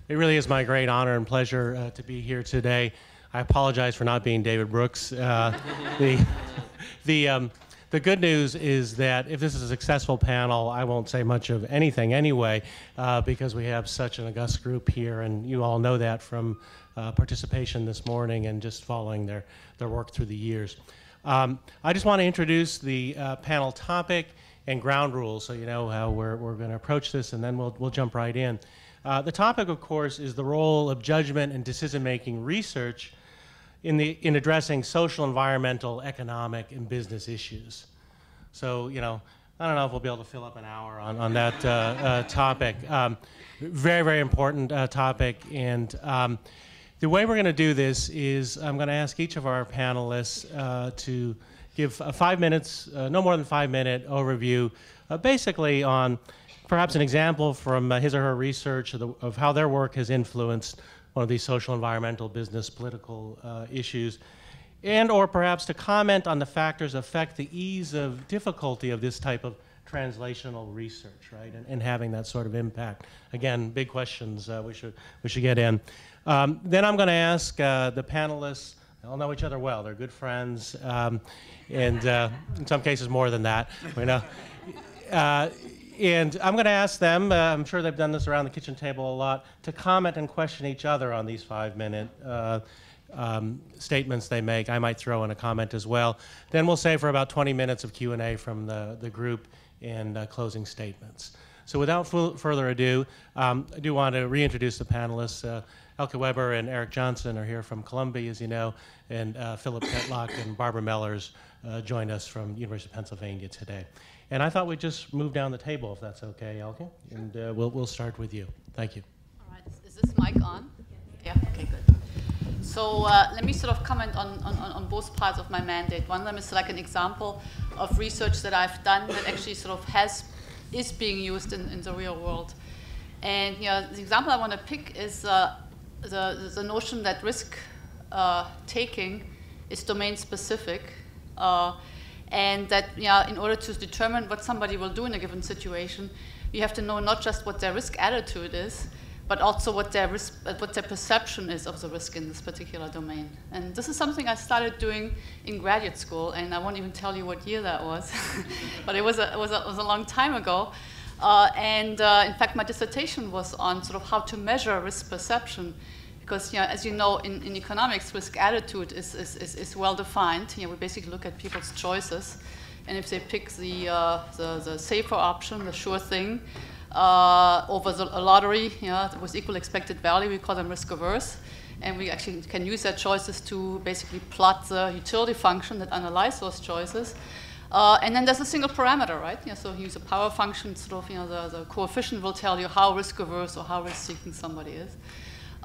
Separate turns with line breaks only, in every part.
It really is my great honor and pleasure to be here today. I apologize for not being David Brooks. The good news is that if this is a successful panel, I won't say much of anything anyway, because we have such an august group here, and you all know that from participation this morning and just following their work through the years. I just want to introduce the panel topic and ground rules so you know how we're going to approach this, and then we'll jump right in. The topic, of course, is the role of judgment and decision-making research in addressing social, environmental, economic, and business issues. So, you know, I don't know if we'll be able to fill up an hour on that topic. Very, very important topic. And the way we're going to do this is I'm going to ask each of our panelists to give 5 minutes, no more than 5-minute overview, basically on perhaps an example from his or her research of how their work has influenced one of these social, environmental, business, political issues, and or perhaps to comment on the factors affect the ease of difficulty of this type of translational research, right, and having that sort of impact. Again, big questions we should get in. Then I'm going to ask the panelists. They all know each other well. They're good friends, and in some cases more than that. You know. And I'm going to ask them, I'm sure they've done this around the kitchen table a lot, to comment and question each other on these 5-minute statements they make. I might throw in a comment as well. Then we'll save for about 20 minutes of Q&A from the group and closing statements. So without further ado, I do want to reintroduce the panelists. Elke Weber and Eric Johnson are here from Columbia, as you know, and Philip Petlock and Barbara Mellers joined us from University of Pennsylvania today. And I thought we'd just move down the table, if that's okay, Elke, and we'll start with you. Thank you.
All right. Is this mic on? Yeah. Okay. Good. So let me sort of comment on both parts of my mandate. One of them is like an example of research that I've done that actually sort of is being used in the real world. And you know, the example I want to pick is the notion that risk taking is domain specific. And that, you know, in order to determine what somebody will do in a given situation, you have to know not just what their risk attitude is, but also what their perception is of the risk in this particular domain. And this is something I started doing in graduate school, and I won't even tell you what year that was, but it was a long time ago. In fact, my dissertation was on sort of how to measure risk perception. Because, you know, as you know, in economics, risk attitude is well defined. You know, we basically look at people's choices, and if they pick the safer option, the sure thing, over a lottery, you know, with equal expected value, we call them risk averse, and we actually can use their choices to basically plot the utility function that underlies those choices. And then there's a single parameter, right? Yeah, so you use a power function, sort of, you know, the coefficient will tell you how risk averse or how risk seeking somebody is.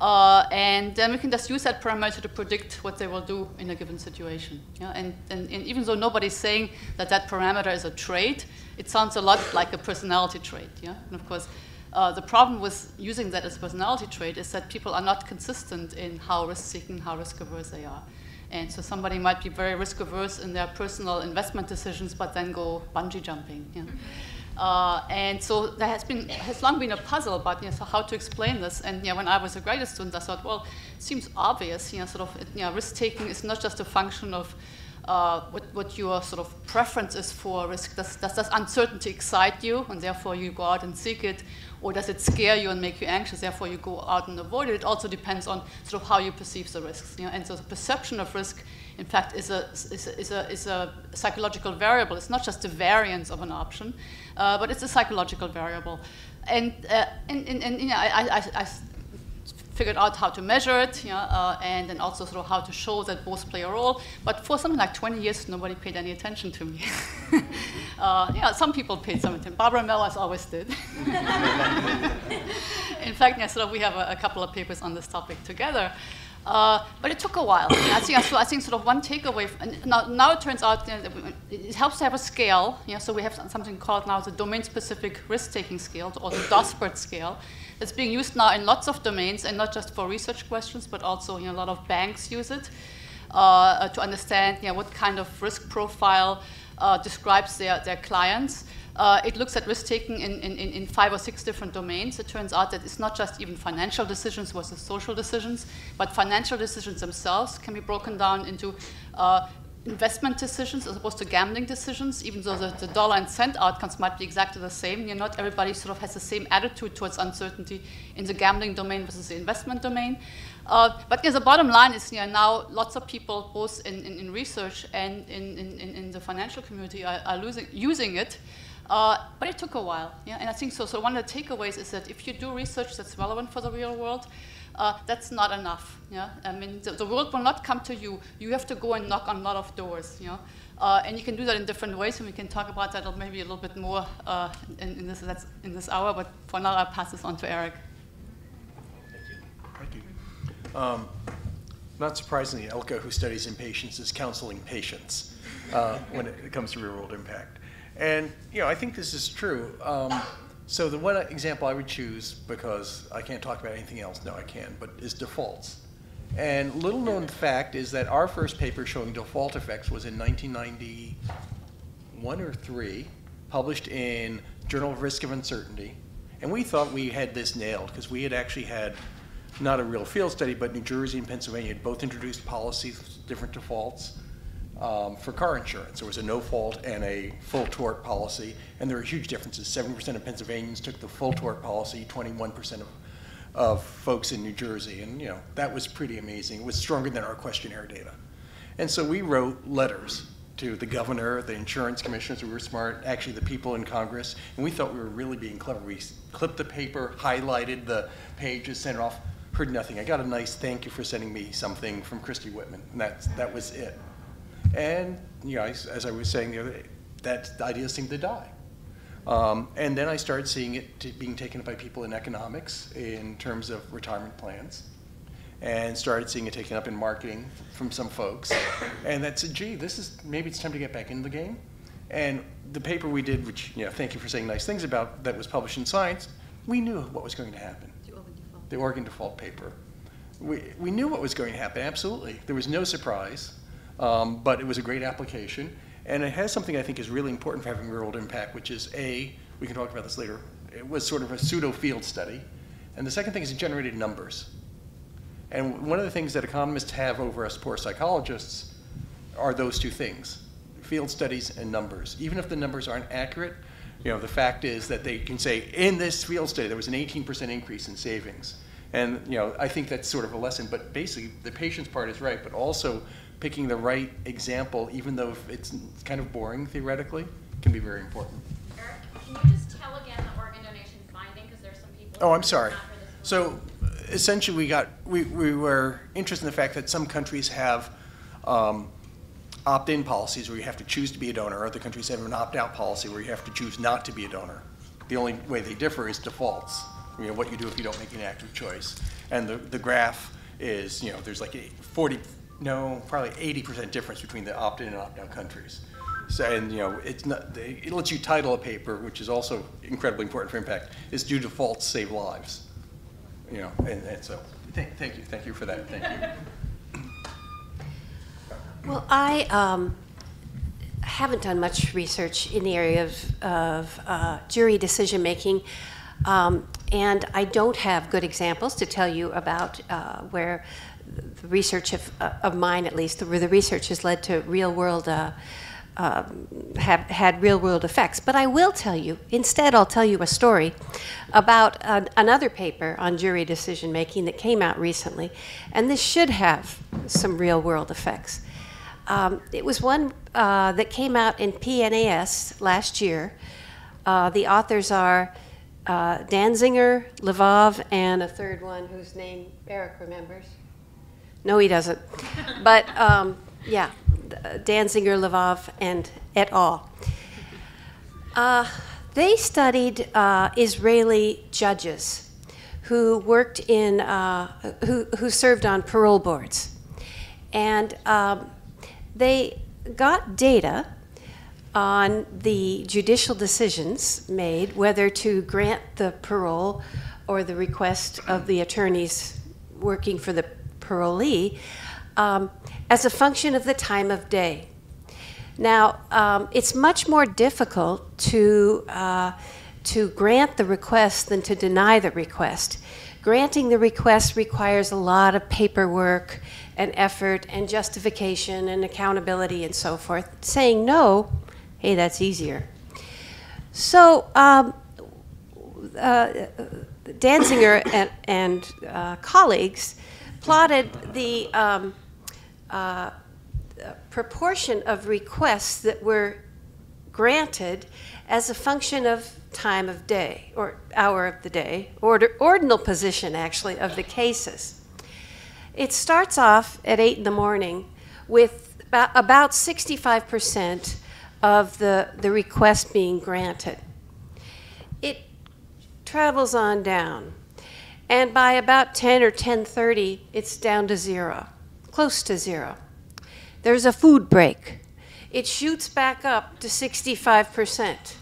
And then we can just use that parameter to predict what they will do in a given situation. Yeah? And even though nobody's saying that that parameter is a trait, it sounds a lot like a personality trait. Yeah? And of course, the problem with using that as a personality trait is that people are not consistent in how risk-seeking, how risk-averse they are. And so somebody might be very risk-averse in their personal investment decisions, but then go bungee jumping. Yeah? And so there has long been a puzzle about, you know, so how to explain this. And, you know, when I was a graduate student, I thought, well, it seems obvious. You know, sort of, you know, risk taking is not just a function of what your sort of preference is for risk. Does uncertainty excite you, and therefore you go out and seek it, or does it scare you and make you anxious? Therefore, you go out and avoid it. It also depends on sort of how you perceive the risks. You know, and so the perception of risk, in fact, is a psychological variable. It's not just a variance of an option, but it's a psychological variable. And you know, I figured out how to measure it, you know, and then also sort of how to show that both play a role. But for something like 20 years, nobody paid any attention to me. Yeah, some people paid some attention. Barbara Mellers always did. In fact, yeah, sort of we have a couple of papers on this topic together. But it took a while. I think sort of one takeaway. And now it turns out, you know, it helps to have a scale. You know, so we have something called now the domain-specific risk-taking scale, or the DOSPERT scale. It's being used now in lots of domains, and not just for research questions, but also, you know, a lot of banks use it to understand, you know, what kind of risk profile describes their clients. It looks at risk-taking in 5 or 6 different domains. It turns out that it's not just even financial decisions versus social decisions, but financial decisions themselves can be broken down into investment decisions as opposed to gambling decisions, even though the dollar and cent outcomes might be exactly the same. Not everybody sort of has the same attitude towards uncertainty in the gambling domain versus the investment domain. But the bottom line is now lots of people, both in research and in the financial community, are using it. But it took a while. And I think so one of the takeaways is that if you do research that's relevant for the real world, that's not enough. I mean, the world will not come to you. You have to go and knock on a lot of doors. And you can do that in different ways, and we can talk about that maybe a little bit more in this hour. But for now, I'll pass this on to Eric.
Thank you. Not surprisingly, Elke, who studies impatience, is counseling patients when it comes to real-world impact. And I think this is true. So the one example I would choose, because I can't talk about anything else, no I can, but is defaults. And little known fact is that our first paper showing default effects was in 1991 or 3, published in Journal of Risk of Uncertainty. And we thought we had this nailed, because we had actually had not a real field study, but New Jersey and Pennsylvania had both introduced policies, different defaults. For car insurance. There was a no-fault and a full tort policy, and there were huge differences. 70% of Pennsylvanians took the full tort policy, 21% of folks in New Jersey, and that was pretty amazing. It was stronger than our questionnaire data. And so we wrote letters to the governor, the insurance commissioners, we were smart, actually the people in Congress, and we thought we were really being clever. We clipped the paper, highlighted the pages, sent it off, heard nothing. I got a nice thank you for sending me something from Christy Whitman, and that was it. And as I was saying the other day, that idea seemed to die. And then I started seeing it being taken up by people in economics in terms of retirement plans, and started seeing it taken up in marketing from some folks. And that said, gee, maybe it's time to get back into the game. And the paper we did, which thank you for saying nice things about, that was published in Science, we knew what was going to happen. The Oregon default paper. We knew what was going to happen, absolutely. There was no surprise. But it was a great application, and it has something I think is really important for having real-world impact, which is we can talk about this later, it was sort of a pseudo-field study, and the second thing is it generated numbers. And one of the things that economists have over us poor psychologists are those two things, field studies and numbers. Even if the numbers aren't accurate, the fact is that they can say, in this field study, there was an 18% increase in savings. And I think that's sort of a lesson, but basically the patient's part is right, but also picking the right example, even though it's kind of boring theoretically, can be very important.
Eric, can you just tell again the Oregon donation finding, because there's some people.
Oh, I'm sorry. So essentially, we were interested in the fact that some countries have opt-in policies where you have to choose to be a donor. Other countries have an opt-out policy where you have to choose not to be a donor. The only way they differ is defaults. What you do if you don't make an active choice. And the graph is, there's like probably 80% difference between the opt-in and opt-out countries. So, and it lets you title a paper, which is also incredibly important for impact, is "Do defaults save lives?" And so thank you for that. Thank you.
Well, I haven't done much research in the area of jury decision making, and I don't have good examples to tell you about where the research of mine, at least, where the research has led to real-world, have had real-world effects. But I will tell you, instead I'll tell you a story about another paper on jury decision-making that came out recently, and this should have some real-world effects. It was one that came out in PNAS last year. The authors are Danziger, Lvov, and a third one whose name Eric remembers. No, he doesn't. But yeah, Danziger, Lvov, and et al. They studied Israeli judges who worked in, who served on parole boards. And they got data on the judicial decisions made, whether to grant the parole or the request of the attorneys working for the parolee, as a function of the time of day. Now, it's much more difficult to grant the request than to deny the request. Granting the request requires a lot of paperwork and effort and justification and accountability and so forth. Saying no, hey, that's easier. So Danziger and colleagues plotted the proportion of requests that were granted as a function of time of day, or hour of the day, ordinal position, actually, of the cases. It starts off at 8 in the morning with about 65% of the request being granted. It travels on down, and by about 10 or 10:30, it's down to 0, close to 0. There's a food break. It shoots back up to 65%.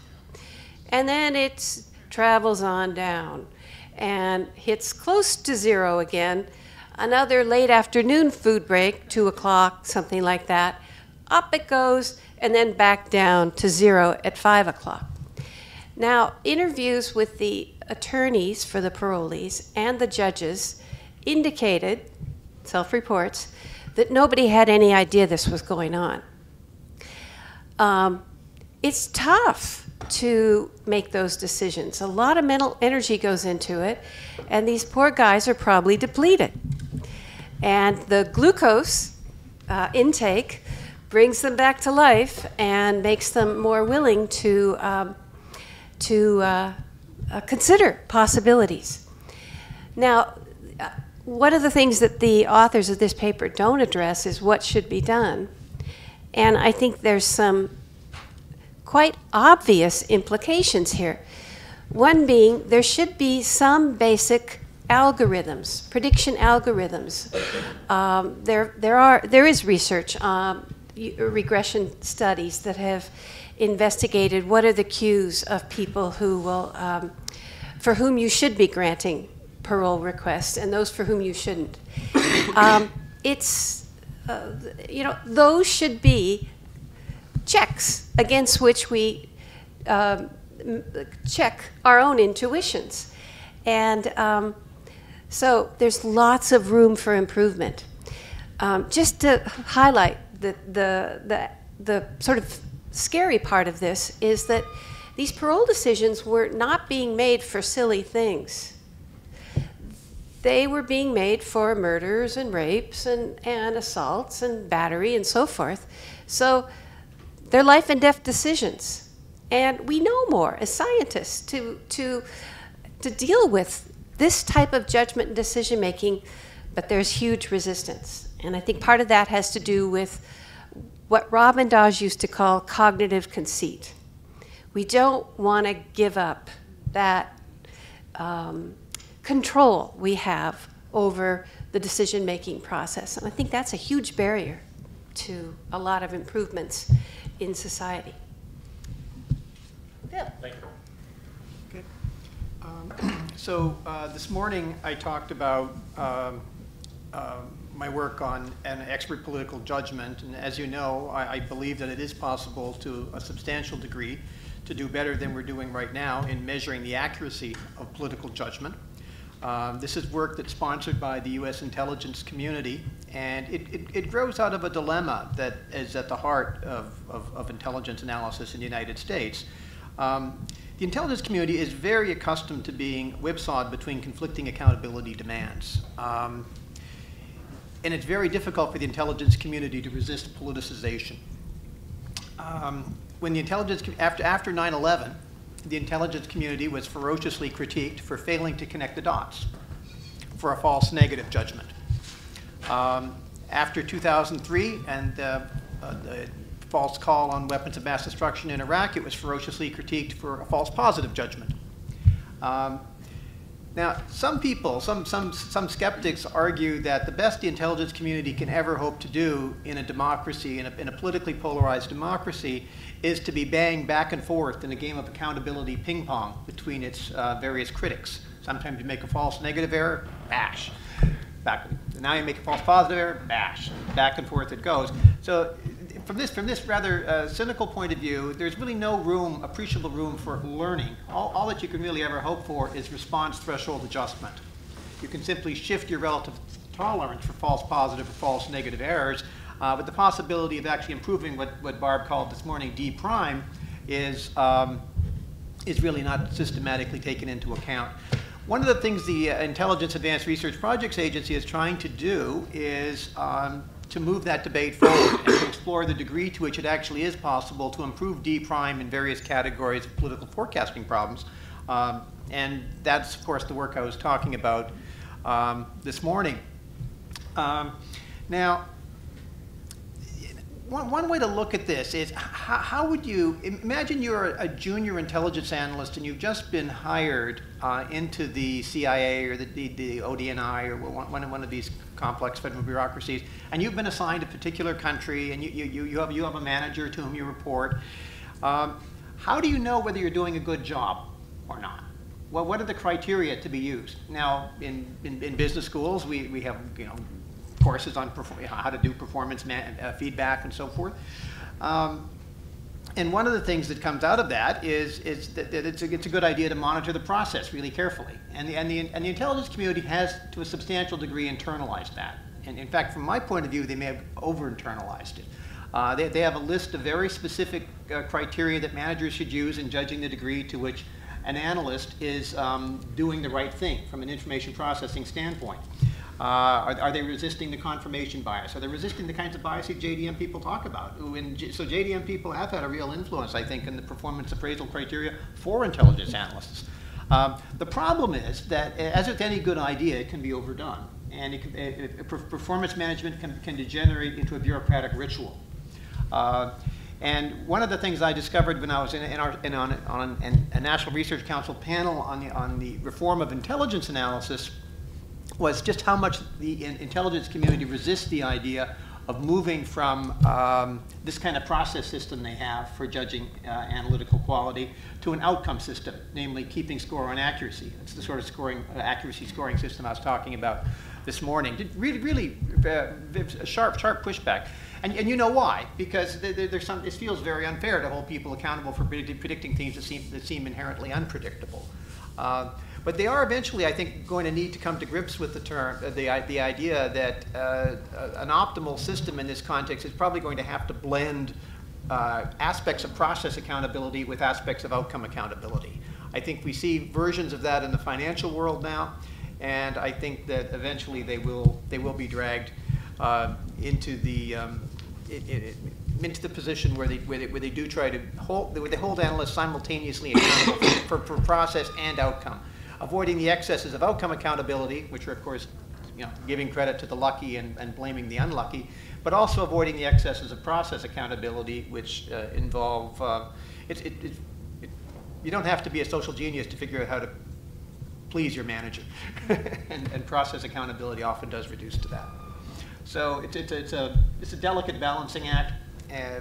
And then it travels on down and hits close to 0 again. Another late afternoon food break, 2 o'clock, something like that. Up it goes, and then back down to 0 at 5 o'clock. Now, interviews with the attorneys for the parolees and the judges indicated, self-reports, that nobody had any idea this was going on. It's tough to make those decisions. A lot of mental energy goes into it, and these poor guys are probably depleted. And the glucose intake brings them back to life and makes them more willing to consider possibilities. Now, one of the things that the authors of this paper don't address is what should be done. And I think there's some quite obvious implications here. One being, there should be some basic algorithms, prediction algorithms. There is research, regression studies that have investigated what are the cues of people who will, for whom you should be granting parole requests and those for whom you shouldn't. Those should be checks against which we check our own intuitions. And so there's lots of room for improvement. Just to highlight the sort of scary part of this is that these parole decisions were not being made for silly things. They were being made for murders and rapes and assaults and battery and so forth. So they're life and death decisions. And we know more as scientists to deal with this type of judgment and decision making, but there's huge resistance. And I think part of that has to do with what Robin Dawes used to call cognitive conceit. We don't want to give up that control we have over the decision-making process. And I think that's a huge barrier to a lot of improvements in society. Bill.
Thank you.
Okay. So this morning I talked about my work on an expert political judgment, and as you know, I believe that it is possible to a substantial degree to do better than we're doing right now in measuring the accuracy of political judgment. This is work that's sponsored by the U.S. intelligence community, and it grows out of a dilemma that is at the heart of intelligence analysis in the United States. The intelligence community is very accustomed to being whipsawed between conflicting accountability demands. And it's very difficult for the intelligence community to resist politicization. When the intelligence, after 9/11, the intelligence community was ferociously critiqued for failing to connect the dots, for a false negative judgment. After 2003 and the false call on weapons of mass destruction in Iraq, it was ferociously critiqued for a false positive judgment. Now, some people, some skeptics argue that the best the intelligence community can ever hope to do in a democracy, in a politically polarized democracy, is to be banged back and forth in a game of accountability ping pong between its various critics. Sometimes you make a false negative error, bash. Now you make a false positive error, bash. Back and forth it goes. So
from this rather cynical point of view, there's really no room, appreciable room for learning. All that you can really ever hope for is response threshold adjustment. You can simply shift your relative tolerance for false positive or false negative errors, but the possibility of actually improving what Barb called this morning D prime is really not systematically taken into account. One of the things the Intelligence Advanced Research Projects Agency is trying to do is to move that debate forward and to explore the degree to which it actually is possible to improve D prime in various categories of political forecasting problems. And that's, of course, the work I was talking about this morning. Now, one way to look at this is how would you, imagine you're a junior intelligence analyst and you've just been hired into the CIA or the ODNI or one of these complex federal bureaucracies, and you've been assigned a particular country and you have a manager to whom you report. How do you know whether you're doing a good job or not? Well, what are the criteria to be used? Now, in business schools, we have courses on how to do performance feedback and so forth. And one of the things that comes out of that is that it's a good idea to monitor the process really carefully. And the intelligence community has, to a substantial degree, internalized that. And in fact, from my point of view, they may have over-internalized it. They have a list of very specific criteria that managers should use in judging the degree to which an analyst is doing the right thing from an information processing standpoint. Are they resisting the confirmation bias? Are they resisting the kinds of biases JDM people talk about? So JDM people have had a real influence, I think, in the performance appraisal criteria for intelligence analysts. The problem is that, as with any good idea, it can be overdone. And performance management can degenerate into a bureaucratic ritual. And one of the things I discovered when I was on a National Research Council panel on the reform of intelligence analysis was just how much the intelligence community resists the idea of moving from this kind of process system they have for judging analytical quality to an outcome system, namely keeping score on accuracy. It's the sort of accuracy scoring system I was talking about this morning. Really sharp pushback. And you know why? Because it feels very unfair to hold people accountable for predicting things that seem inherently unpredictable. But they are eventually, I think, going to need to come to grips with the idea that an optimal system in this context is probably going to have to blend aspects of process accountability with aspects of outcome accountability. I think we see versions of that in the financial world now, and I think that eventually they will be dragged into the position where they do try to hold analysts simultaneously accountable for process and outcome, avoiding the excesses of outcome accountability, which are of course giving credit to the lucky and blaming the unlucky, but also avoiding the excesses of process accountability, which involve you don't have to be a social genius to figure out how to please your manager, and process accountability often does reduce to that. So it's a delicate balancing act,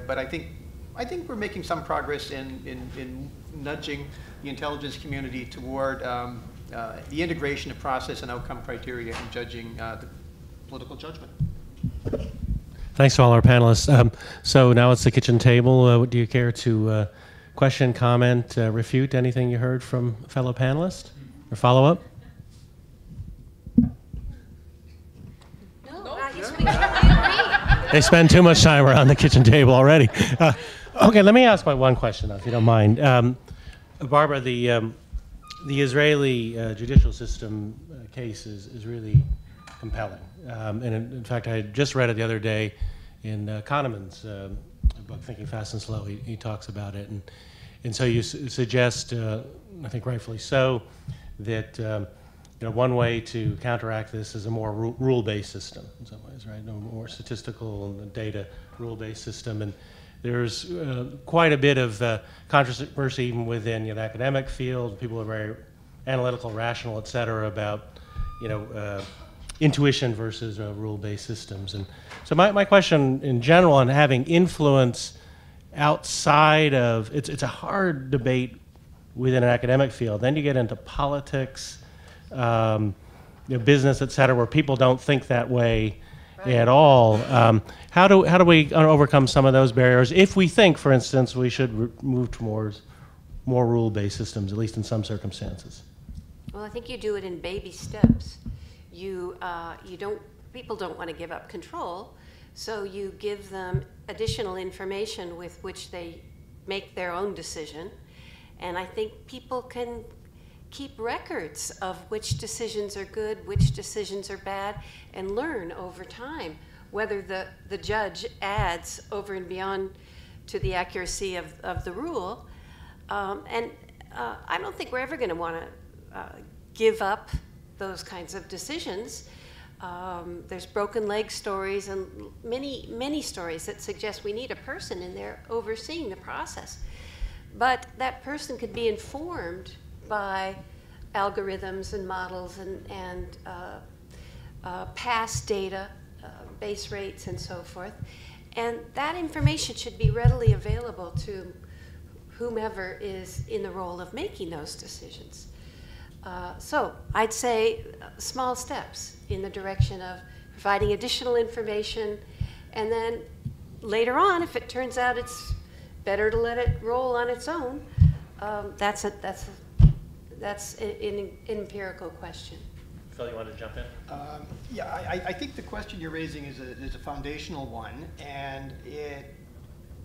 but I think we're making some progress in nudging the intelligence community toward the integration of process and outcome criteria in judging the political judgment.
Thanks to all our panelists. So now it's the kitchen table. Do you care to question, comment, refute anything you heard from a fellow panelists, or follow up? They spend too much time around the kitchen table already. Okay, let me ask my one question, if you don't mind. Barbara, the Israeli judicial system case is really compelling. And in fact, I just read it the other day in Kahneman's book, Thinking Fast and Slow. He talks about it. And so you suggest, I think rightfully so, that one way to counteract this is a more rule-based system in some ways, right? No more statistical and data rule-based system. And there's quite a bit of controversy even within the academic field. People are very analytical, rational, et cetera, about intuition versus rule-based systems. And so my question in general on having influence outside of, it's a hard debate within an academic field. Then you get into politics, business, et cetera, where people don't think that way. at all. How do we overcome some of those barriers if we think, for instance, we should move towards more rule-based systems, at least in some circumstances?
Well, I think you do it in baby steps. People don't want to give up control, so you give them additional information with which they make their own decision. And I think people can keep records of which decisions are good, which decisions are bad, and learn over time whether the judge adds over and beyond to the accuracy of the rule. I don't think we're ever going to want to give up those kinds of decisions. There's broken leg stories and many stories that suggest we need a person in there overseeing the process. But that person could be informed by algorithms and models and past data, base rates and so forth. And that information should be readily available to whomever is in the role of making those decisions. So I'd say small steps in the direction of providing additional information, and then later on, if it turns out it's better to let it roll on its own, that's an empirical question.
Phil, you want to jump in?
Yeah, I think the question you're raising is a foundational one, and it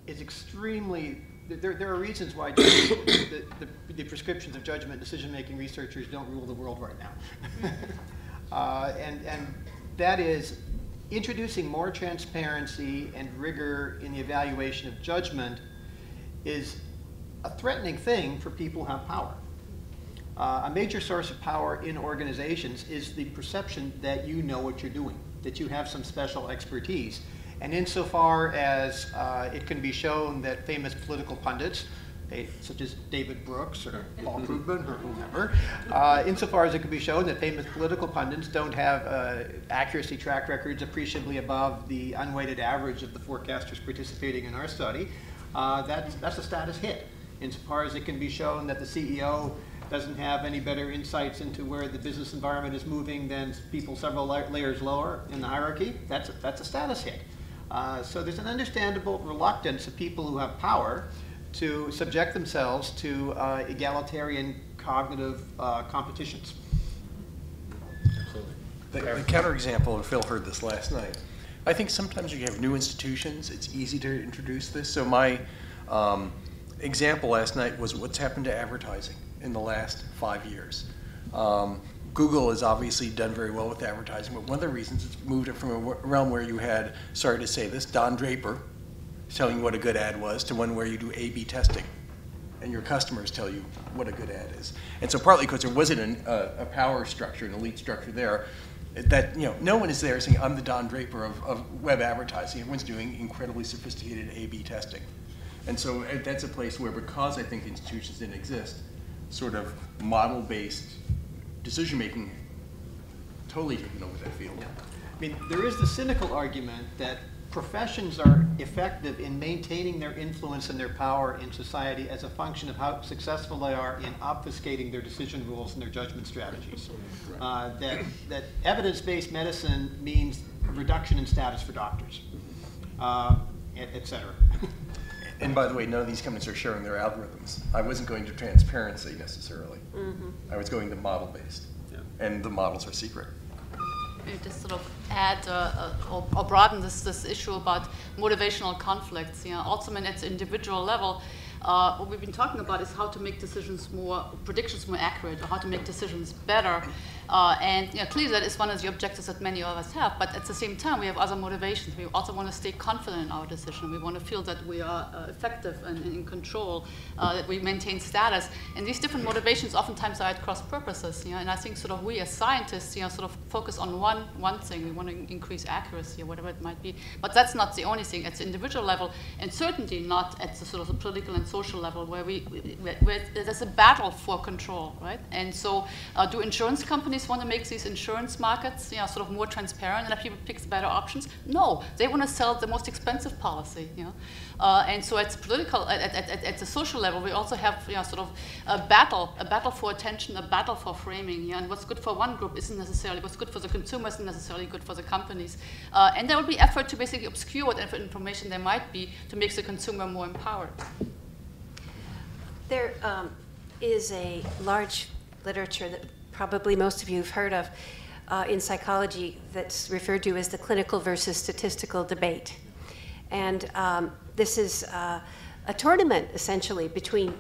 is extremely. There are reasons why the prescriptions of judgment decision-making researchers don't rule the world right now. And that is introducing more transparency and rigor in the evaluation of judgment is a threatening thing for people who have power. A major source of power in organizations is the perception that you know what you're doing, that you have some special expertise. And insofar as it can be shown that famous political pundits, such as David Brooks or Paul Krugman or whomever, insofar as it can be shown that famous political pundits don't have accuracy track records appreciably above the unweighted average of the forecasters participating in our study, that's a status hit. Insofar as it can be shown that the CEO doesn't have any better insights into where the business environment is moving than people several layers lower in the hierarchy, that's a status hit. So there's an understandable reluctance of people who have power to subject themselves to egalitarian cognitive competitions.
Absolutely.
The counterexample, and Phil heard this last night, I think sometimes you have new institutions, it's easy to introduce this. So my example last night was what's happened to advertising in the last 5 years. Google has obviously done very well with advertising, but one of the reasons it's moved it from a realm where you had, sorry to say this, Don Draper telling you what a good ad was to one where you do A/B testing and your customers tell you what a good ad is. And so partly because there wasn't a power structure, an elite structure there, that no one is there saying, I'm the Don Draper of web advertising. Everyone's doing incredibly sophisticated A/B testing. And so that's a place where, because I think institutions didn't exist, sort of model-based decision-making totally taken over that field.
Yeah. I mean, there is the cynical argument that professions are effective in maintaining their influence and their power in society as a function of how successful they are in obfuscating their decision rules and their judgment strategies. That evidence-based medicine means a reduction in status for doctors, et cetera.
And by the way, none of these companies are sharing their algorithms. I wasn't going to transparency necessarily. I was going to model-based. Yeah. And the models are secret.
Maybe just sort of add or broaden this issue about motivational conflicts. Ultimately, at the individual level, what we've been talking about is how to make predictions more accurate, or how to make decisions better. And clearly that is one of the objectives that many of us have, but at the same time we have other motivations. We also want to stay confident in our decision. We want to feel that we are effective and in control, that we maintain status. And these different motivations oftentimes are at cross purposes. And I think sort of we as scientists sort of focus on one thing. We want to increase accuracy or whatever it might be. But that's not the only thing. At the individual level, and certainly not at the sort of political and social level, where there's a battle for control, right? And so do insurance companies companies want to make these insurance markets, sort of more transparent and let people pick better options? No, they want to sell the most expensive policy, And so at political, at the social level, we also have, sort of a battle for attention, a battle for framing, and what's good for one group isn't necessarily, what's good for the consumer isn't necessarily good for the companies. And there will be effort to basically obscure whatever information there might be to make the consumer more empowered.
There is a large literature that probably most of you have heard of in psychology that's referred to as the clinical versus statistical debate. And this is a tournament, essentially, between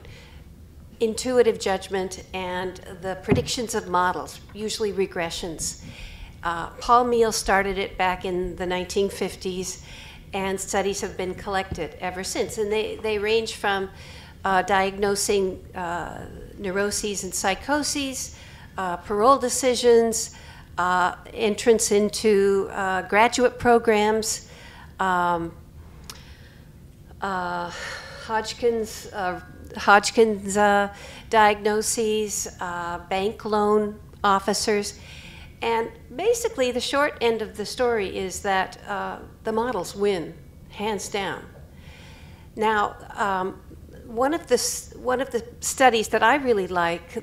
intuitive judgment and the predictions of models, usually regressions. Paul Meehl started it back in the 1950s, and studies have been collected ever since. And they range from diagnosing neuroses and psychoses, parole decisions, entrance into graduate programs, Hodgkin's diagnoses, bank loan officers. And basically, the short end of the story is that the models win, hands down. Now, one of the studies that I really like,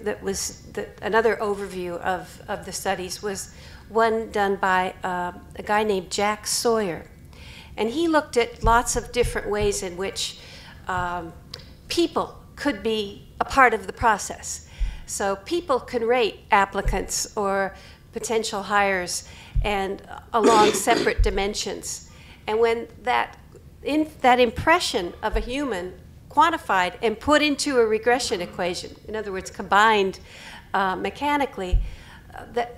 another overview of the studies, was one done by a guy named Jack Sawyer. And he looked at lots of different ways in which people could be a part of the process. So people can rate applicants or potential hires and along separate dimensions. And when that impression of a human quantified and put into a regression equation, in other words, combined mechanically, the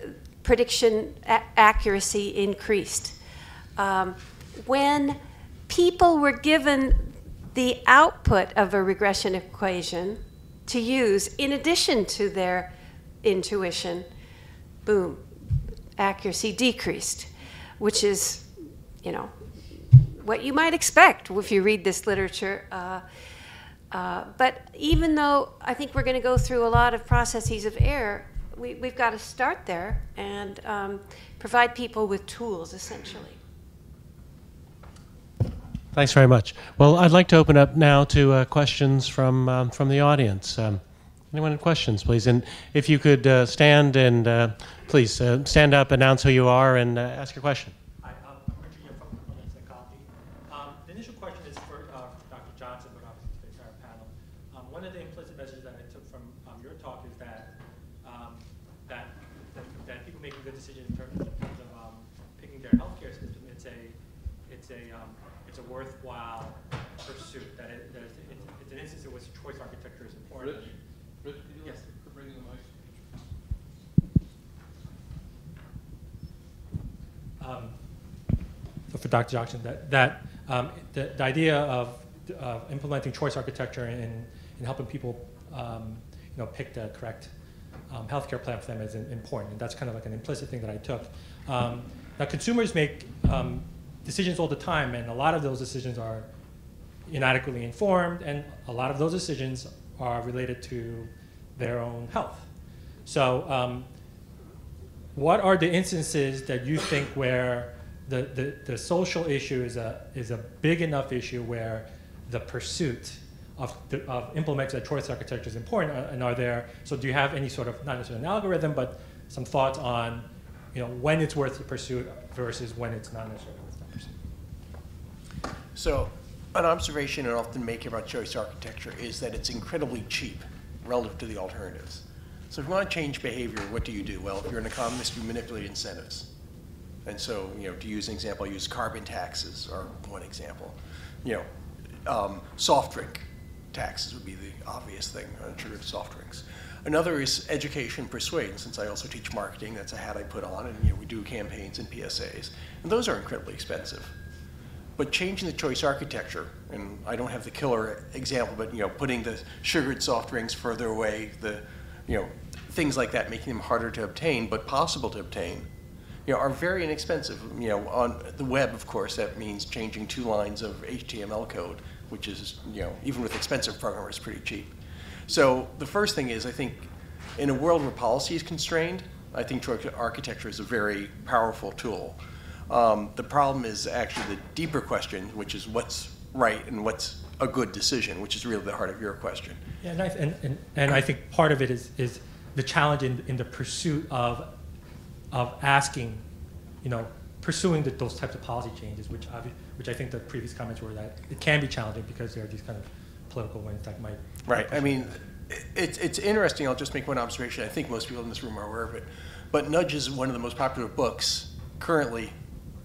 prediction accuracy increased. When people were given the output of a regression equation to use in addition to their intuition, boom, accuracy decreased, which is, what you might expect if you read this literature. But even though I think we're going to go through a lot of processes of error, we've got to start there and provide people with tools, essentially.
Thanks very much. Well, I'd like to open up now to questions from the audience. Anyone have questions, please? And if you could stand and please stand up, announce who you are, and ask your question.
Hi, I'm Richard here from Psychology. The initial question is for Dr. Johnson, but obviously to the entire panel. One of the implicit messages that I took from your talk is that that people making good decisions in terms of picking their healthcare system, it's a worthwhile pursuit. That it's an instance in which choice architecture is important.
Rich, could you
yes.
bring the mic?
So for Dr. Johnson, the idea of implementing choice architecture and helping people pick the correct healthcare plan for them is important, and that's kind of like an implicit thing that I took. Now, consumers make decisions all the time, and a lot of those decisions are inadequately informed, and a lot of those decisions are related to their own health. So what are the instances that you think where the social issue is a big enough issue where the pursuit of implementing a choice architecture is important, and are there, so do you have any sort of, not necessarily an algorithm, but some thoughts on when it's worth the pursuit versus when it's not necessarily worth the pursuit?
So an observation I often make about choice architecture is that it's incredibly cheap relative to the alternatives. So if you want to change behavior, what do you do? Well, if you're an economist, you manipulate incentives. And so, to use an example, I use carbon taxes are one example. Soft drink taxes would be the obvious thing on sugar soft drinks. Another is education persuade. Since I also teach marketing, that's a hat I put on, and we do campaigns and PSAs. And those are incredibly expensive. But changing the choice architecture, and I don't have the killer example, but putting the sugared soft drinks further away, things like that, making them harder to obtain, but possible to obtain, are very inexpensive. On the web, of course, that means changing 2 lines of HTML code, which is, even with expensive programmers, pretty cheap. So the first thing is, I think, in a world where policy is constrained, I think choice architecture is a very powerful tool. The problem is actually the deeper question, which is what's right and what's a good decision, which is really the heart of your question.
Yeah, and I think part of it is the challenge in the pursuit of asking, pursuing those types of policy changes, which I think the previous comments were that it can be challenging because there are these kind of political winds that might.
Right. I mean, it's interesting. I'll just make one observation. I think most people in this room are aware of it, but Nudge is one of the most popular books currently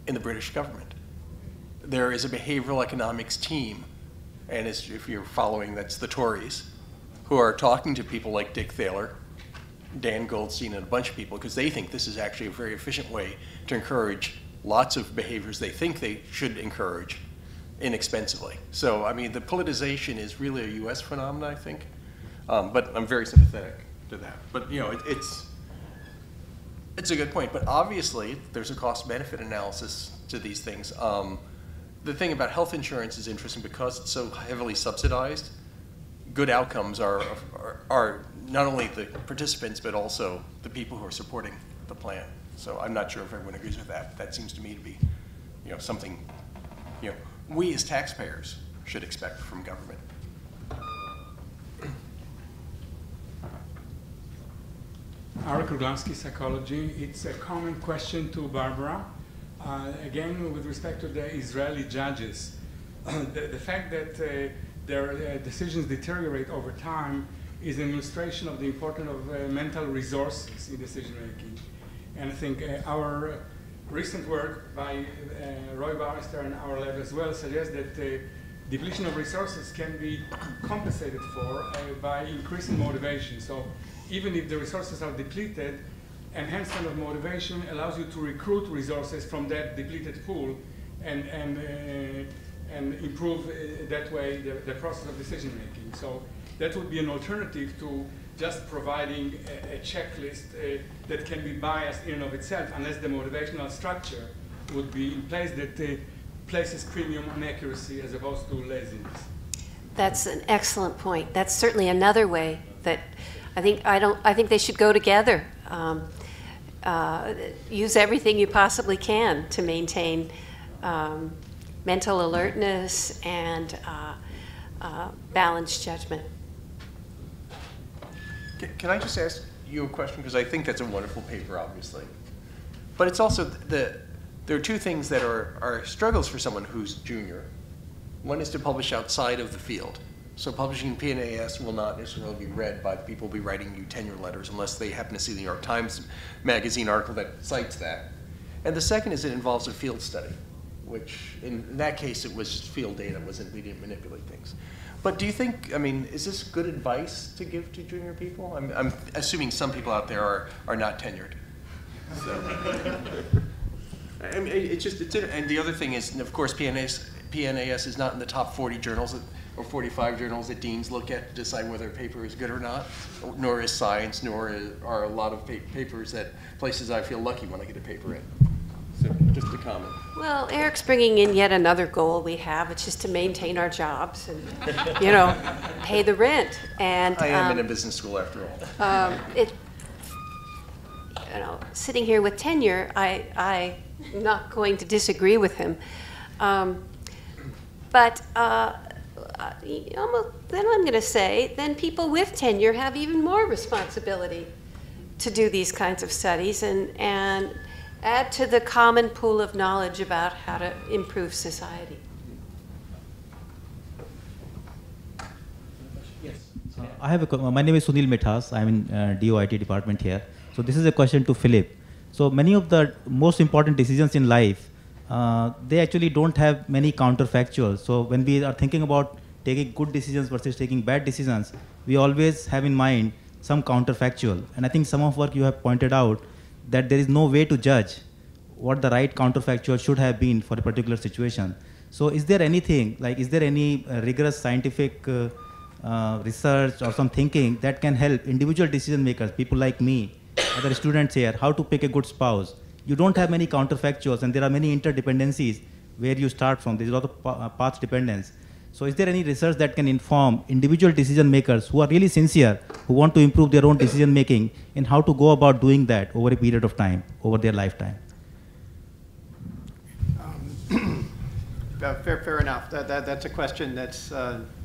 in the British government. There is a behavioral economics team, and if you're following, that's the Tories, who are talking to people like Dick Thaler, Dan Goldstein, and a bunch of people, because they think this is actually a very efficient way to encourage lots of behaviors they think they should encourage inexpensively. So, I mean, the politicization is really a U.S. phenomenon, I think, but I'm very sympathetic to that. But, it's a good point, but obviously there's a cost-benefit analysis to these things. The thing about health insurance is interesting because it's so heavily subsidized. Good outcomes are not only the participants, but also the people who are supporting the plan. So I'm not sure if everyone agrees with that. That seems to me to be, something, we as taxpayers should expect from government.
Ara Kruglanski, Psychology. It's a common question to Barbara. Again, with respect to the Israeli judges, the fact that their decisions deteriorate over time is an illustration of the importance of mental resources in decision making. And I think our recent work by Roy Barrister and our lab as well suggests that depletion of resources can be compensated for by increasing motivation. So even if the resources are depleted, enhancement of motivation allows you to recruit resources from that depleted pool and improve that way the process of decision making. So that would be an alternative to just providing a checklist that can be biased in and of itself, unless the motivational structure would be in place that places premium on accuracy as opposed to laziness.
That's an excellent point. That's certainly another way that I think they should go together. Use everything you possibly can to maintain mental alertness and balanced judgment.
Can I just ask you a question? Because I think that's a wonderful paper, obviously. But it's also, there are two things that are struggles for someone who's junior. One is to publish outside of the field. So publishing PNAS will not necessarily be read by the people who will be writing you tenure letters unless they happen to see the New York Times magazine article that cites that. And the second is it involves a field study, which in that case it was just field data, we didn't manipulate things. But do you think, is this good advice to give to junior people? I'm assuming some people out there are not tenured. So. And the other thing is, of course, PNAS is not in the top 40 journals or 45 journals that deans look at to decide whether a paper is good or not, nor is Science, nor are a lot of papers at places I feel lucky when I get a paper in. So just a comment.
Well, Eric's bringing in yet another goal we have, which is to maintain our jobs and, pay the rent. And
I am in a business school after all.
Sitting here with tenure, I'm not going to disagree with him. But then I'm going to say, then people with tenure have even more responsibility to do these kinds of studies and add to the common pool of knowledge about how to improve society.
Yes. I have my name is Sunil Mithas. I'm in DOIT department here. So this is a question to Philip. So many of the most important decisions in life, they actually don't have many counterfactuals. So when we are thinking about taking good decisions versus taking bad decisions, we always have in mind some counterfactual. And I think some of what you have pointed out that there is no way to judge what the right counterfactual should have been for a particular situation. So is there anything, is there any rigorous scientific research or some thinking that can help individual decision makers, people like me, other students here, how to pick a good spouse? You don't have many counterfactuals and there are many interdependencies where you start from. There's a lot of path dependence. So is there any research that can inform individual decision makers who are really sincere, who want to improve their own decision making, in how to go about doing that over a period of time, over their lifetime?
Fair enough. That's a question that's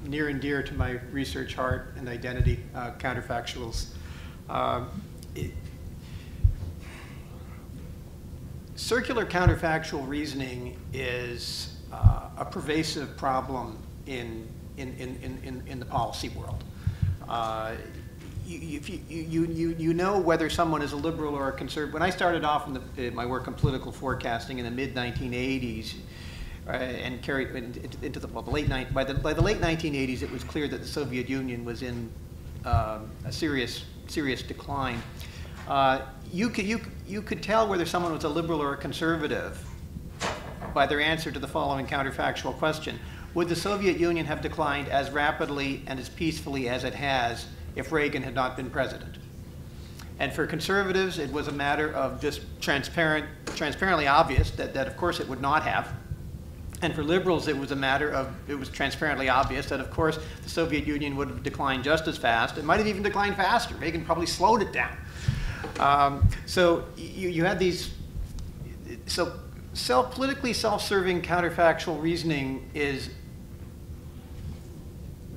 near and dear to my research heart and identity, counterfactuals. Circular counterfactual reasoning is a pervasive problem in the policy world. You know whether someone is a liberal or a conservative. When I started off in my work in political forecasting in the mid-1980s, and carried into the late by the late 1980s, it was clear that the Soviet Union was in a serious decline. You could tell whether someone was a liberal or a conservative by their answer to the following counterfactual question: would the Soviet Union have declined as rapidly and as peacefully as it has if Reagan had not been president? And for conservatives, it was a matter of just transparently obvious that of course it would not have. And for liberals, it was a matter of, it was transparently obvious that, of course, the Soviet Union would have declined just as fast. It might have even declined faster. Reagan probably slowed it down. So you had these, so politically self-serving counterfactual reasoning is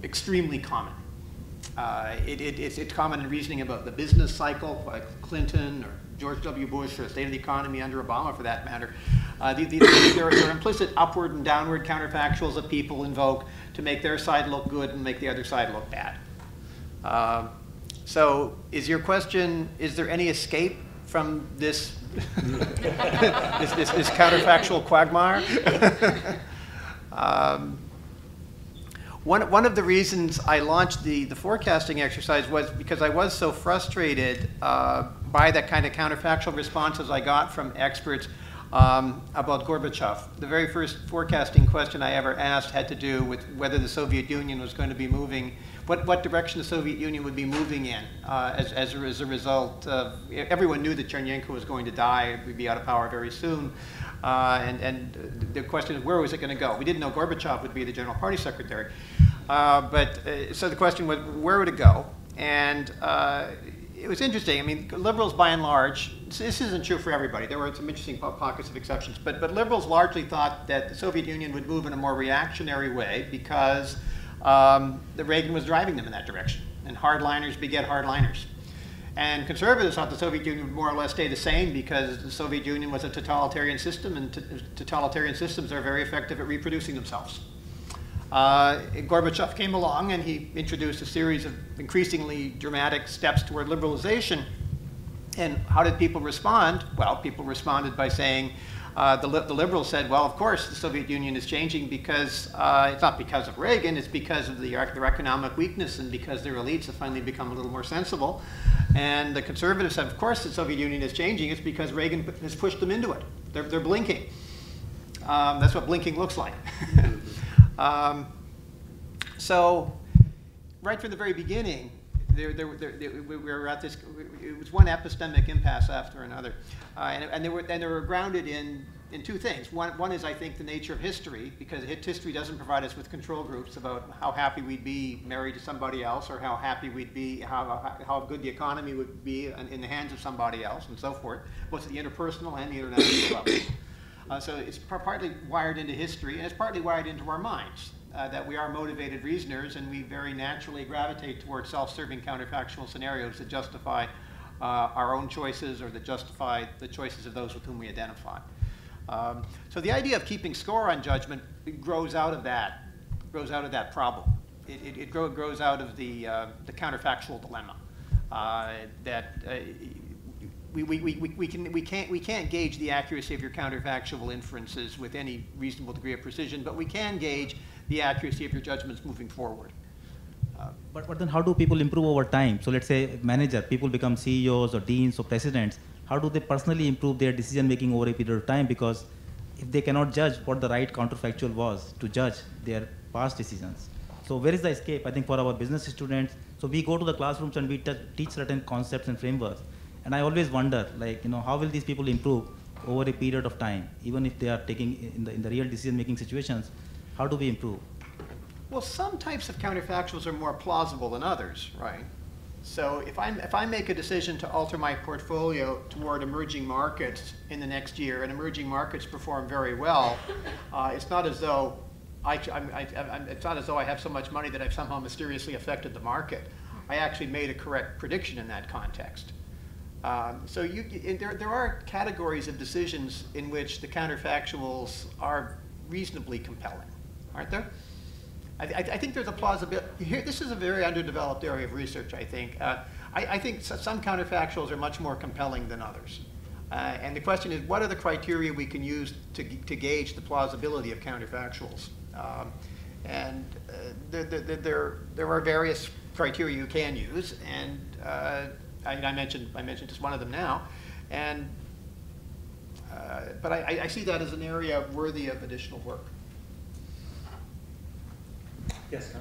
extremely common. It's common in reasoning about the business cycle, like Clinton or George W. Bush, or the state of the economy under Obama, for that matter. There are implicit upward and downward counterfactuals that people invoke to make their side look good and make the other side look bad. So is your question, is there any escape from this, this counterfactual quagmire? One of the reasons I launched the forecasting exercise was because I was so frustrated by that kind of counterfactual responses I got from experts about Gorbachev. The very first forecasting question I ever asked had to do with whether the Soviet Union was going to be moving, what direction the Soviet Union would be moving in as a result of, everyone knew that Chernenko was going to die, we'd be out of power very soon. And the question is, where was it going to go? We didn't know Gorbachev would be the General Party Secretary. So the question was, where would it go? And it was interesting. I mean, liberals, by and large, this isn't true for everybody. There were some interesting pockets of exceptions. But liberals largely thought that the Soviet Union would move in a more reactionary way because the Reagan was driving them in that direction. And hardliners beget hardliners. And conservatives thought the Soviet Union would more or less stay the same because the Soviet Union was a totalitarian system, and totalitarian systems are very effective at reproducing themselves. Gorbachev came along and he introduced a series of increasingly dramatic steps toward liberalization. And how did people respond? Well, people responded by saying, the liberals said, well, of course, the Soviet Union is changing because it's not because of Reagan, it's because of their economic weakness and because their elites have finally become a little more sensible. And the conservatives said, of course, the Soviet Union is changing, it's because Reagan has pushed them into it. They're blinking. That's what blinking looks like. So right from the very beginning, we were at this, it was one epistemic impasse after another. And they were grounded in two things. One is, I think, the nature of history, because history doesn't provide us with control groups about how happy we'd be married to somebody else, or how happy we'd be, how good the economy would be in the hands of somebody else, and so forth, both at the interpersonal and the international level. So it's partly wired into history, and it's partly wired into our minds. That we are motivated reasoners, and we very naturally gravitate towards self-serving counterfactual scenarios that justify our own choices or that justify the choices of those with whom we identify. So the idea of keeping score on judgment grows out of that problem. It grows out of the counterfactual dilemma that we can't gauge the accuracy of your counterfactual inferences with any reasonable degree of precision, but we can gauge the accuracy of your judgments moving forward.
But then how do people improve over time? So let's say manager, people become CEOs or deans or presidents. How do they personally improve their decision making over a period of time? Because if they cannot judge what the right counterfactual was to judge their past decisions. So where is the escape? I think for our business students, so we go to the classrooms and we teach certain concepts and frameworks. And I always wonder, like, how will these people improve over a period of time, even if they are taking in the real decision making situations? How do we improve?
Well, some types of counterfactuals are more plausible than others, right? So if I make a decision to alter my portfolio toward emerging markets in the next year, and emerging markets perform very well, it's not as though it's not as though I have so much money that I've somehow mysteriously affected the market. I actually made a correct prediction in that context. So there are categories of decisions in which the counterfactuals are reasonably compelling, aren't there? I think there's a plausibility. Here, this is a very underdeveloped area of research, I think. I think some counterfactuals are much more compelling than others. And the question is, what are the criteria we can use to gauge the plausibility of counterfactuals? There are various criteria you can use, and I mentioned just one of them now. And but I see that as an area worthy of additional work.
Yes,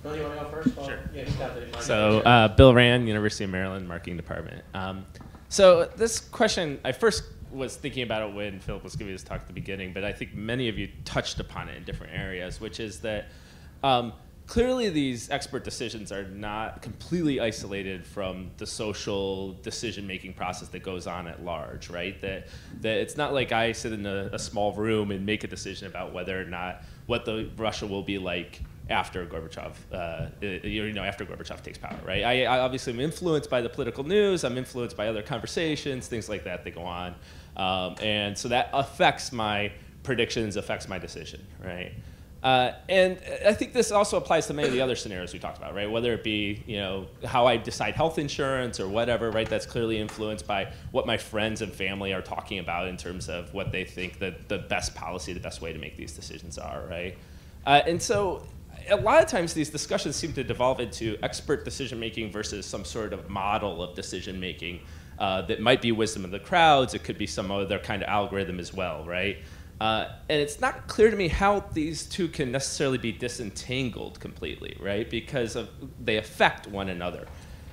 Bill, you want to go first?
Sure.
Yeah, he's got the
So, Bill Rand, University of Maryland, Marketing Department. So this question, I first was thinking about it when Philip was giving his talk at the beginning, but I think many of you touched upon it in different areas, which is that clearly these expert decisions are not completely isolated from the social decision-making process that goes on at large, right? That it's not like I sit in a small room and make a decision about whether or not what the Russia will be like after Gorbachev, after Gorbachev takes power, right? I obviously am influenced by the political news. I'm influenced by other conversations, things like that go on, and so that affects my predictions, affects my decision, right? And I think this also applies to many of the other scenarios we talked about, right? Whether it be, how I decide health insurance or whatever, right? That's clearly influenced by what my friends and family are talking about in terms of what they think that the best policy, the best way to make these decisions are, right? And so a lot of times these discussions seem to devolve into expert decision-making versus some sort of model of decision-making that might be wisdom of the crowds. It could be some other kind of algorithm as well, right? And it's not clear to me how these two can necessarily be disentangled completely, right? Because they affect one another.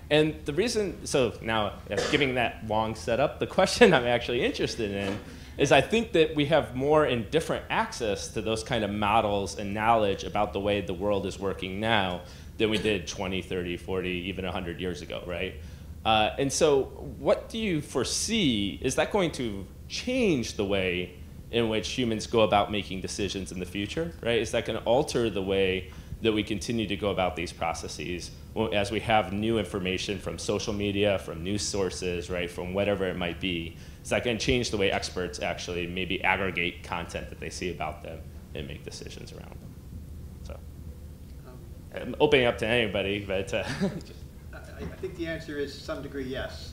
And the reason, so now giving that long setup, the question I'm actually interested in is I think that we have more and different access to those kind of models and knowledge about the way the world is working now than we did 20, 30, 40, even 100 years ago, right? And so what do you foresee? Is that going to change the way in which humans go about making decisions in the future, right? Is that going to alter the way that we continue to go about these processes as we have new information from social media, from news sources, right, from whatever it might be? Is that going to change the way experts actually maybe aggregate content that they see about them and make decisions around them? So I'm opening up to anybody, but
I think the answer is to some degree yes.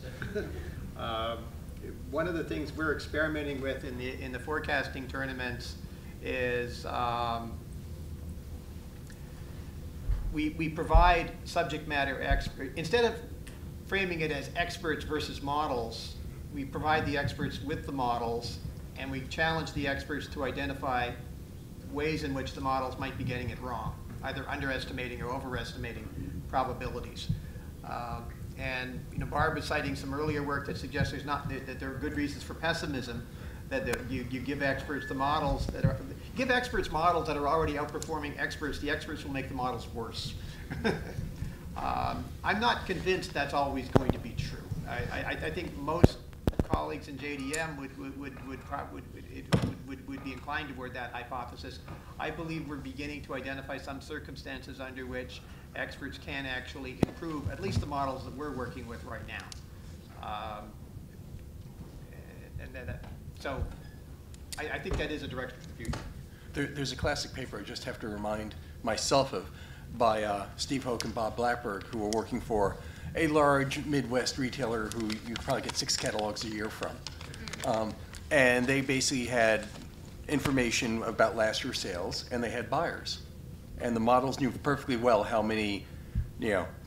One of the things we're experimenting with in the forecasting tournaments is we provide subject matter experts. Instead of framing it as experts versus models, we provide the experts with the models, and we challenge the experts to identify ways in which the models might be getting it wrong, either underestimating or overestimating probabilities. And Barb is citing some earlier work that suggests that there are good reasons for pessimism, that you give experts the models that are models that are already outperforming experts. The experts will make the models worse. I'm not convinced that's always going to be true. I think most colleagues in JDM would be inclined toward that hypothesis. I believe we're beginning to identify some circumstances under which experts can actually improve at least the models that we're working with right now. So I think that is a direction for the future.
There's a classic paper I just have to remind myself of by Steve Hoke and Bob Blackberg, who were working for a large Midwest retailer who you probably get 6 catalogs a year from. And they basically had information about last year's sales, and they had buyers. And the models knew perfectly well how many,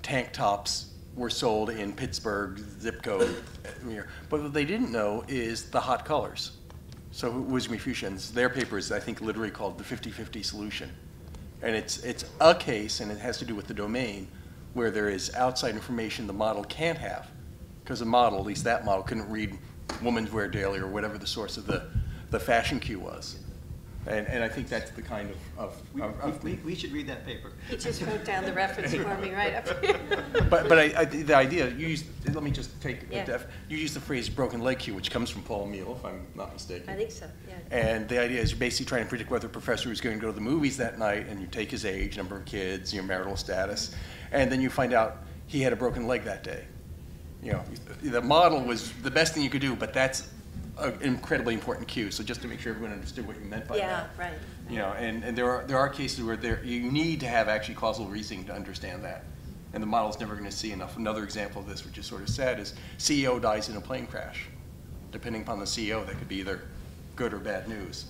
tank tops were sold in Pittsburgh, zip code. But what they didn't know is the hot colors. So Wisdom Fusions, their paper is, I think, literally called the 50-50 solution. And it's a case, and it has to do with the domain, where there is outside information the model can't have. Because the model, at least that model, couldn't read Women's Wear Daily or whatever the source of the fashion cue was. And I think that's the kind of
We should read that paper.
He just wrote down the reference for me right up here.
But the idea, let me just take you use the phrase broken leg cue, which comes from Paul Meehl, if I'm not mistaken.
I think so, yeah.
And the idea is you're basically trying to predict whether a professor is going to go to the movies that night, and you take his age, number of kids, your marital status, and then you find out he had a broken leg that day. You know, the model was the best thing you could do, but that's an incredibly important cue. So just to make sure everyone understood what you meant by that.
Yeah, right.
You know, and there are cases where you need to have actually causal reasoning to understand that. And the model's never going to see enough. Another example of this, which is sort of sad, is CEO dies in a plane crash. Depending upon the CEO, that could be either good or bad news,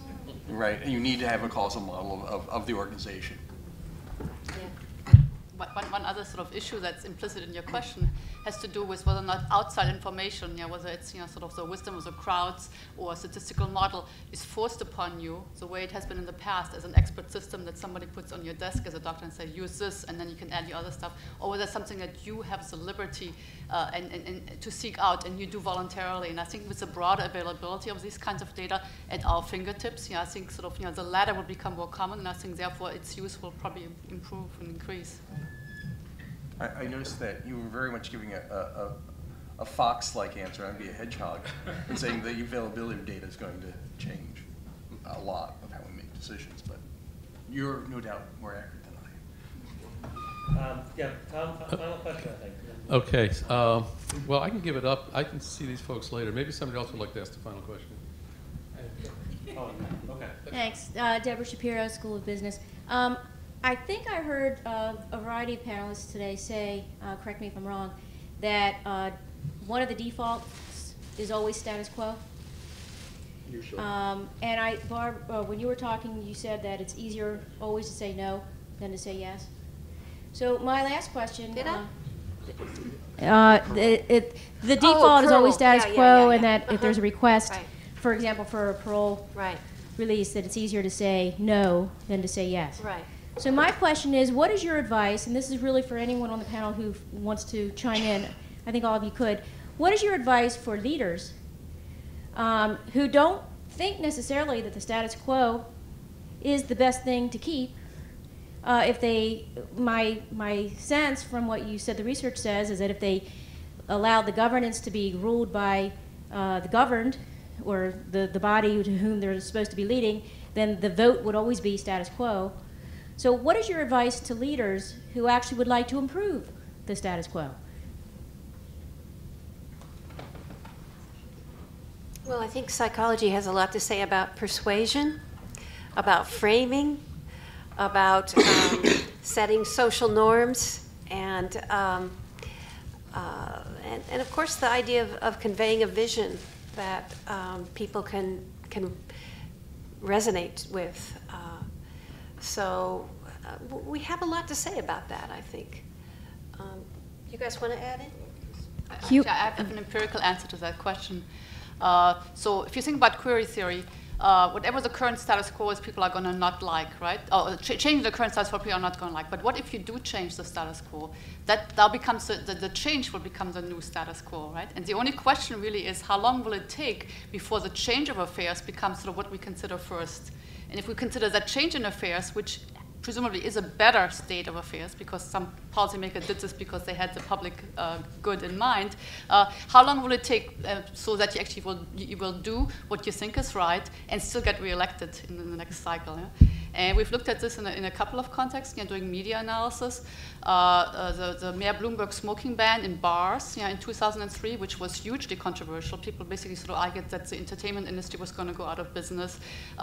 right? And you need to have a causal model of the organization.
One other sort of issue that's implicit in your question has to do with whether or not outside information, whether it's sort of the wisdom of the crowds or a statistical model is forced upon you the way it has been in the past as an expert system that somebody puts on your desk as a doctor and says, use this, and then you can add your other stuff, or whether it's something that you have the liberty and to seek out and you do voluntarily. And I think with the broader availability of these kinds of data at our fingertips, I think sort of the latter will become more common, and I think therefore its use will probably improve and increase.
I noticed that you were very much giving a fox-like answer. I'd be a hedgehog, and saying the availability of data is going to change a lot of how we make decisions. But you're no doubt more accurate than I am.
Yeah, Tom, final question, I think.
Okay. Well, I can give it up. I can see these folks later. Maybe somebody else would like to ask the final question.
Oh, okay.
Thanks. Deborah Shapiro, School of Business. I think I heard a variety of panelists today say, correct me if I'm wrong, that one of the defaults is always status quo.
Usually.
And Barb, when you were talking, you said that it's easier always to say no than to say yes. So my last question.
Did I?
The default is always status quo, and that if there's a request,
Right.
for example, for a parole
Right,
release, that it's easier to say no than to say yes.
right.
So my question is, what is your advice, and this is really for anyone on the panel who wants to chime in, I think all of you could, what is your advice for leaders who don't think necessarily that the status quo is the best thing to keep? My sense from what you said the research says is that if they allow the governance to be ruled by the governed, or the body to whom they're supposed to be leading, then the vote would always be status quo. So what is your advice to leaders who actually would like to improve the status quo?
Well, I think psychology has a lot to say about persuasion, about framing, about setting social norms, and of course the idea of conveying a vision that people can resonate with. So we have a lot to say about that, I think. You guys want to add in?
Actually, I have an empirical answer to that question. So if you think about query theory, whatever the current status quo is, people are going to not like, right? Or changing the current status quo, people are not going to like. But what if you do change the status quo? That now becomes the change will become the new status quo, right? And the only question really is, how long will it take before the change of affairs becomes sort of what we consider first? And if we consider that change in affairs, which presumably is a better state of affairs because some policymaker did this because they had the public good in mind, how long will it take so that you will do what you think is right and still get reelected in the next cycle? Yeah? And we've looked at this in a couple of contexts, doing media analysis. The Mayor Bloomberg smoking ban in bars in 2003, which was hugely controversial. People basically sort of argued that the entertainment industry was going to go out of business.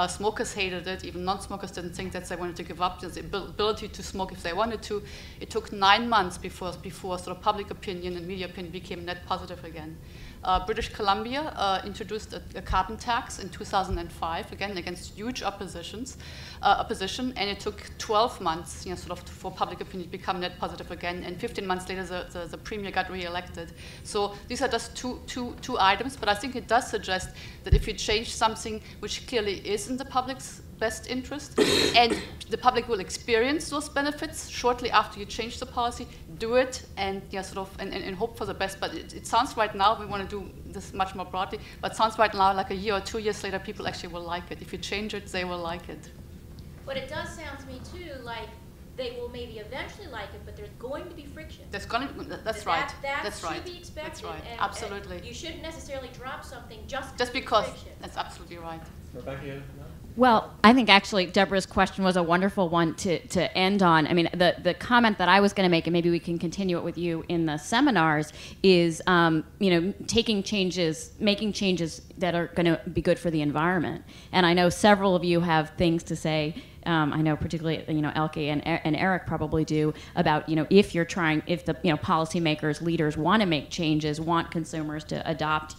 Smokers hated it. Even non-smokers didn't think that they wanted to give up the ability to smoke if they wanted to. It took 9 months before sort of public opinion and media opinion became net positive again. British Columbia introduced a carbon tax in 2005, again against huge opposition, and it took 12 months, sort of for public opinion to become net positive again, and 15 months later the premier got re-elected. So these are just two items, but I think it does suggest that if you change something which clearly is in the public's best interest, and the public will experience those benefits shortly after you change the policy. Do it and and hope for the best. But it sounds right now, we want to do this much more broadly, but it sounds right now like a year or 2 years later, people actually will like it. If you change it, they will like it.
But it does sound to me too like they will maybe eventually like it, but there's going to be friction.
That's right.
That
That's right.
should be expected.
That's right.
And,
absolutely.
And you shouldn't necessarily drop something just
because.
Friction.
That's absolutely right.
Rebecca?
Well, I think actually Deborah's question was a wonderful one to end on. I mean, the comment that I was going to make, and maybe we can continue it with you in the seminars, is making changes that are going to be good for the environment. And I know several of you have things to say. I know particularly Elke and Eric probably do about if the policymakers, leaders want to make changes, want consumers to adopt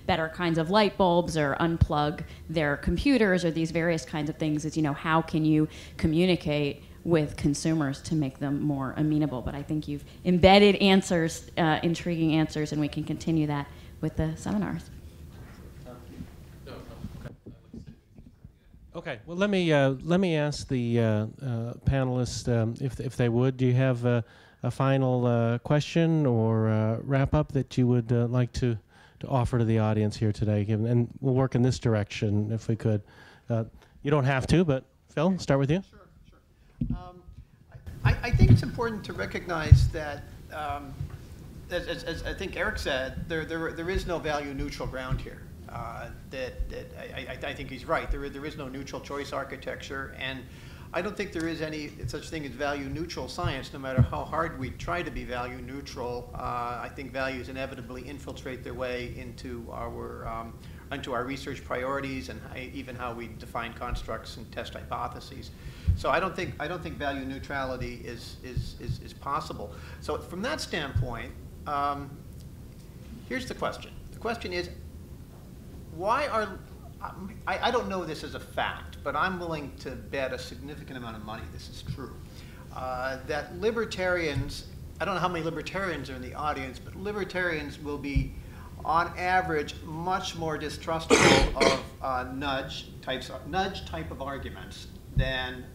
better kinds of light bulbs or unplug their computers or these various kinds of things, is how can you communicate with consumers to make them more amenable. But I think you've embedded answers, intriguing answers, and we can continue that with the seminars.
Okay. Well, let me ask the panelists if they would. Do you have a final question or wrap up that you would like to offer to the audience here today? And we'll work in this direction if we could. You don't have to, but Phil, start with you.
Sure. I think it's important to recognize that, as I think Eric said, there is no value neutral ground here. I think he's right. There is no neutral choice architecture, and I don't think there is any such thing as value neutral science, no matter how hard we try to be value neutral. I think values inevitably infiltrate their way into our research priorities and even how we define constructs and test hypotheses. So I don't think value neutrality is possible. So from that standpoint, here's the question. The question is, why are, I don't know this as a fact, but I'm willing to bet a significant amount of money this is true, that libertarians, I don't know how many libertarians are in the audience, but libertarians will be, on average, much more distrustful of nudge type of arguments than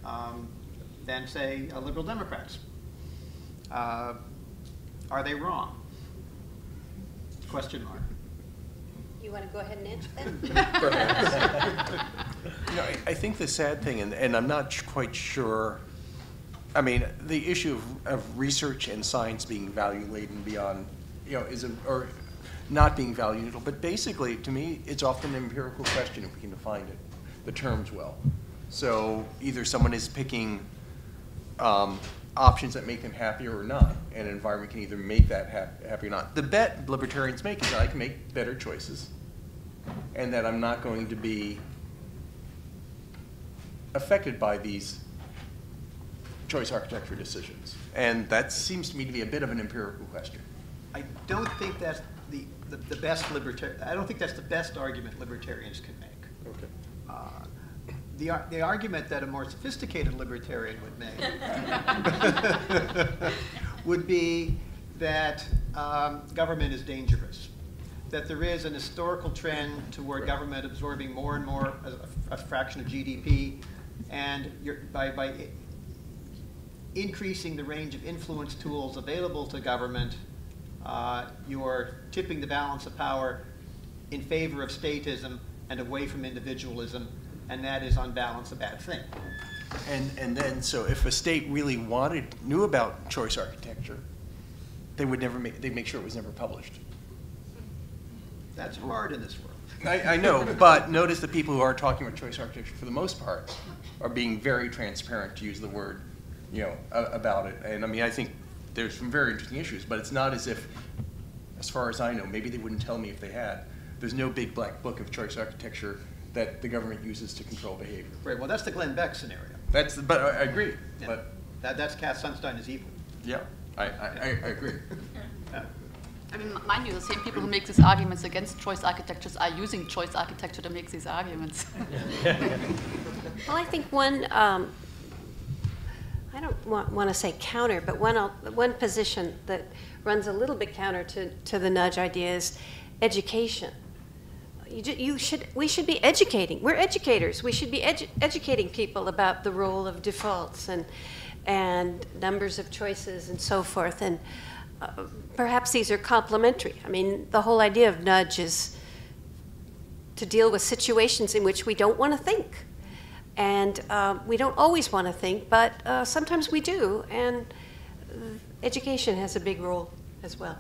say, liberal Democrats. Are they wrong? Question mark.
You want to go ahead and answer that?
I think the sad thing, and I'm not quite sure, I mean, the issue of research and science being value-laden beyond, or not being value neutral, but basically, to me, it's often an empirical question if we can define the terms well. So either someone is picking options that make them happier or not, and an environment can either make that happy or not. The bet libertarians make is that I can make better choices, and that I'm not going to be affected by these choice architecture decisions. And that seems to me to be a bit of an empirical question.
I don't think that's the best I don't think that's the best argument libertarians can make.
Okay.
The argument that a more sophisticated libertarian would make would be that government is dangerous, that there is an historical trend toward government absorbing more and more as a fraction of GDP, and by increasing the range of influence tools available to government, you're tipping the balance of power in favor of statism and away from individualism, and that is on balance a bad thing.
And then, so if a state really knew about choice architecture, they would they'd make sure it was never published.
That's hard in this world.
I know, but notice the people who are talking about choice architecture, for the most part, are being very transparent, to use the word, about it. And I mean, I think there's some very interesting issues, but it's not as if, as far as I know, maybe they wouldn't tell me if they had. There's no big black book of choice architecture that the government uses to control behavior.
Right. Well, that's the Glenn Beck scenario.
But I agree.
Yeah.
But
that's Cass Sunstein is evil.
Yeah, I agree.
I mean, mind you, the same people who make these arguments against choice architectures are using choice architecture to make these arguments.
Well, I think one, I don't want to say counter, but one position that runs a little bit counter to the nudge idea is education. we should be educating. We're educators. We should be educating people about the role of defaults and numbers of choices and so forth. And perhaps these are complementary. I mean, the whole idea of nudge is to deal with situations in which we don't want to think. And we don't always want to think, but sometimes we do. And education has a big role as well.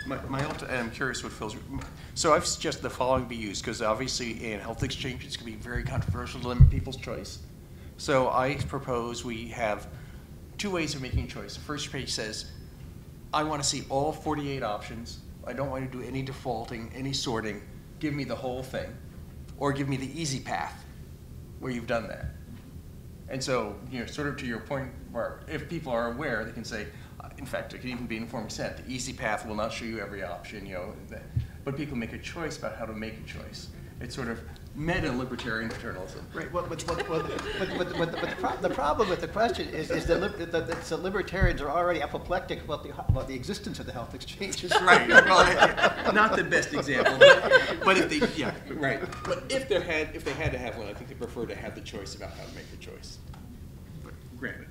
And I'm curious what Phil's. So I've suggested the following be used, because obviously in health exchanges it can be very controversial to limit people's choice. So I propose we have two ways of making a choice. The first page says, I want to see all 48 options. I don't want to do any defaulting, any sorting. Give me the whole thing. Or give me the easy path where you've done that. And so, sort of to your point, where if people are aware, they can say, in fact, it can even be informed consent. The easy path will not show you every option, but people make a choice about how to make a choice. It's sort of meta-libertarian paternalism.
Right. But the problem with the question is that libertarians are already apoplectic about the existence of the health exchanges.
Right. Well, not the best example, but if they, yeah, right. But if they had to have one, I think they prefer to have the choice about how to make the choice. But granted.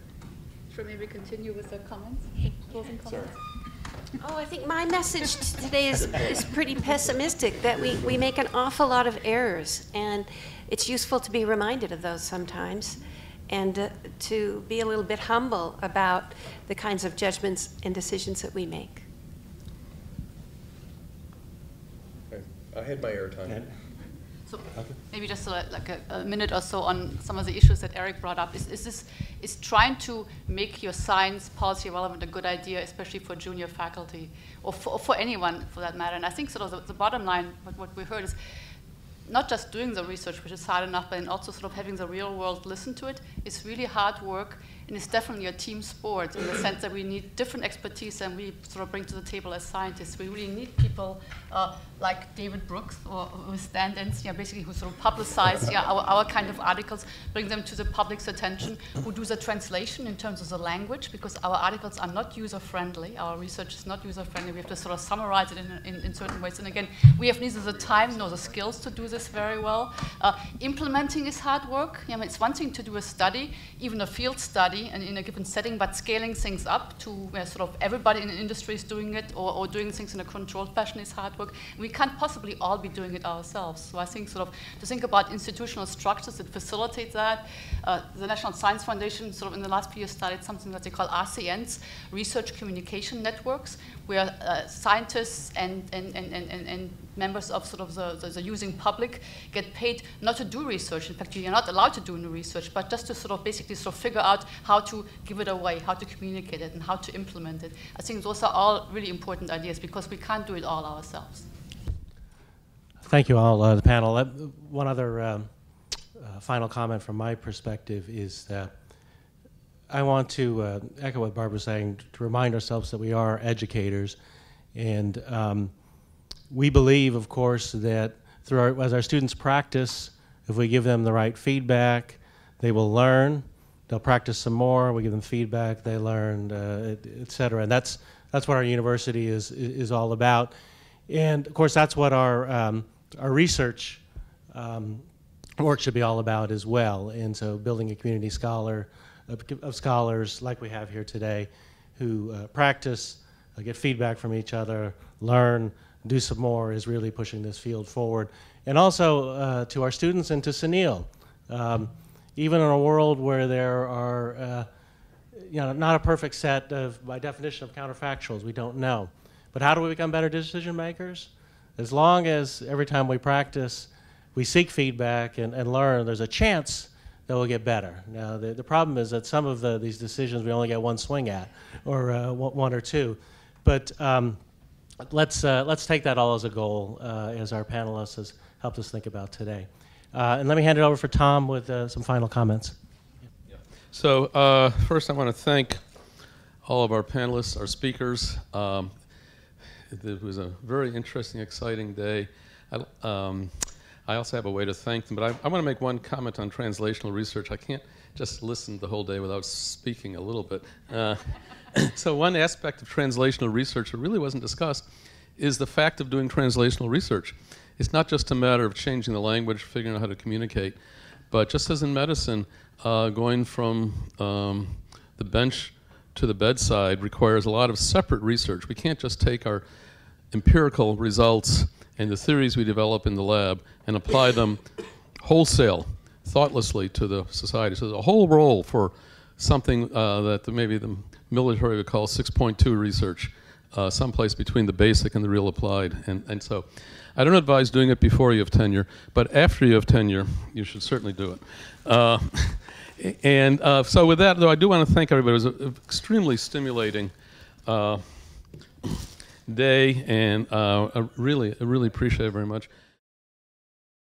Should we maybe continue with the comments? Closing comments?
Oh, I think my message today is pretty pessimistic, that we make an awful lot of errors, and it's useful to be reminded of those sometimes, and to be a little bit humble about the kinds of judgments and decisions that we make.
Okay. I had my airtime.
So maybe just like a minute or so on some of the issues that Eric brought up. Is trying to make your science policy relevant a good idea, especially for junior faculty, or for anyone for that matter. And I think sort of the bottom line, what we heard is not just doing the research, which is hard enough, but then also sort of having the real world listen to it. It's really hard work, and it's definitely a team sport in the sense that we need different expertise than we sort of bring to the table as scientists. We really need people like David Brooks, or who stand-ins, basically who sort of publicize our kind of articles, bring them to the public's attention, who do the translation in terms of the language, because our articles are not user-friendly. Our research is not user-friendly. We have to sort of summarize it in certain ways. And again, we have neither the time nor the skills to do this very well. Implementing is hard work. It's one thing to do a study, even a field study, and in a given setting, but scaling things up to where sort of everybody in the industry is doing it, or doing things in a controlled fashion is hard work. We can't possibly all be doing it ourselves. So I think sort of to think about institutional structures that facilitate that. The National Science Foundation sort of in the last few years started something that they call RCNs, Research Communication Networks, where scientists and members of sort of the using public get paid not to do research. In fact, you're not allowed to do new research, but just to sort of basically sort of figure out how to give it away, how to communicate it, and how to implement it. I think those are all really important ideas because we can't do it all ourselves.
Thank you all, the panel. One other final comment from my perspective is that I want to echo what Barbara's saying, to remind ourselves that we are educators, and we believe, of course, that as our students practice, if we give them the right feedback, they will learn. They'll practice some more. We give them feedback, they learn, et cetera. And that's what our university is all about. And of course, that's what our research work should be all about as well. And so, building a community of scholars like we have here today, who practice, get feedback from each other, learn, do some more, is really pushing this field forward. And also to our students and to Sunil, even in a world where there are, not a perfect set of, by definition, of counterfactuals, we don't know. But how do we become better decision makers? As long as every time we practice, we seek feedback and learn, there's a chance that we'll get better. Now, the problem is that some of these decisions we only get one swing at, or one or two. But let's take that all as a goal, as our panelists has helped us think about today. And let me hand it over for Tom with some final comments.
So first I want to thank all of our panelists, our speakers. It was a very interesting, exciting day. I also have a way to thank them, but I want to make one comment on translational research. I can't just listen the whole day without speaking a little bit. So one aspect of translational research that really wasn't discussed is the fact of doing translational research. it's not just a matter of changing the language, figuring out how to communicate, but just as in medicine, going from the bench to the bedside requires a lot of separate research. We can't just take our empirical results and the theories we develop in the lab and apply them wholesale, thoughtlessly to the society. So there's a whole role for something that maybe the military would call 6.2 research, someplace between the basic and the real applied. And so I don't advise doing it before you have tenure, but after you have tenure, you should certainly do it. So with that, though, I do want to thank everybody. It was an extremely stimulating day, and I really appreciate it very much.